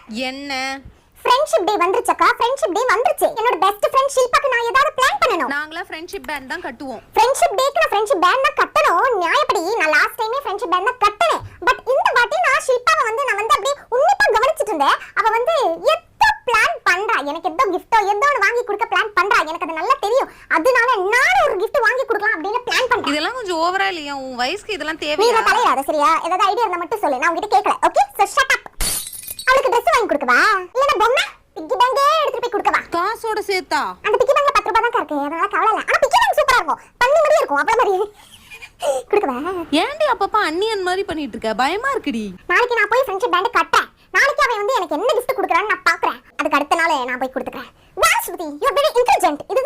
என்ன? Friendship day வந்துருச்சக்கா. Friendship day வந்துருச்சு. என்னோட பெஸ்ட் ஃப்ரெண்ட் ஷில்பாக்கு நான் ஏதாவது பிளான் பண்ணனும். நாங்களா ஃப்ரெண்ட்ஷிப் பேண்ட் தான் கட்டுவோம். ஃப்ரெண்ட்ஷிப் டேக்கு நான் ஃப்ரெண்ட்ஷிப் பேண்ட் தான் கட்டணும். நியாயப்படி நான் லாஸ்ட் டைமே ஃப்ரெண்ட்ஷிப் பேண்ட் தான் கட்டனே. பட் இந்த வாட்டி நான் ஷில்பாவை நான் அப்படியே உன்னிப்பா கவனிச்சிட்டு இருந்தேன். அவ எத்தோ பிளான் பண்றா. எனக்கு ஏதோ கிஃப்ட்டோ ஏதோ வாங்கி கொடுக்க பிளான் பண்றா. எனக்கு அது நல்லா தெரியும். அதனால நான் ஒரு gift வாங்கி கொடுக்கலாம் அப்படினு பிளான் பண்றேன். இதெல்லாம் கொஞ்சம் ஓவரா இல்லையா? உன் வயசுக்கு இதெல்லாம் தேவையா? நீ தலையாத சரியா? ஏதாவது ஐடியா இருந்தா மட்டும் சொல்லு. நான் உன்கிட்ட கேக்கல. ஓகே? So shut up. அவளுக்கு Dress வாங்கி கொடுக்கவா? இல்லனா பொம்மை பிக்கி பேங்கே எடுத்து போய் கொடுக்கவா? காசோட சேர்த்தா? அந்த பிக்கி பேங்க்ல 10 ரூபாய் தான் இருக்கு. அதனால கவலை இல்ல. ஆனா பிக்கி பேங்க் சூப்பரா இருக்கும். பண்ணி மாதிரி இருக்கும். அப்பள மாதிரி. கொடுக்கவா? ஏன்டி அப்பப்ப அன்னியன் மாதிரி பண்ணிட்டு இருக்க? பயமா இருக்குடி. நாளைக்கு நான் போய் ஃப்ரெண்ட்ஷிப் பேண்ட் கட்டறேன். நாளைக்கு அவன் எனக்கு என்ன gift கொடுக்கறான்னு நான் பாக்குறேன். அதுக்கு அடுத்த நாள் நான் போய் கொடுத்துக்கறேன். Wow Shruti, you are very intelligent. இது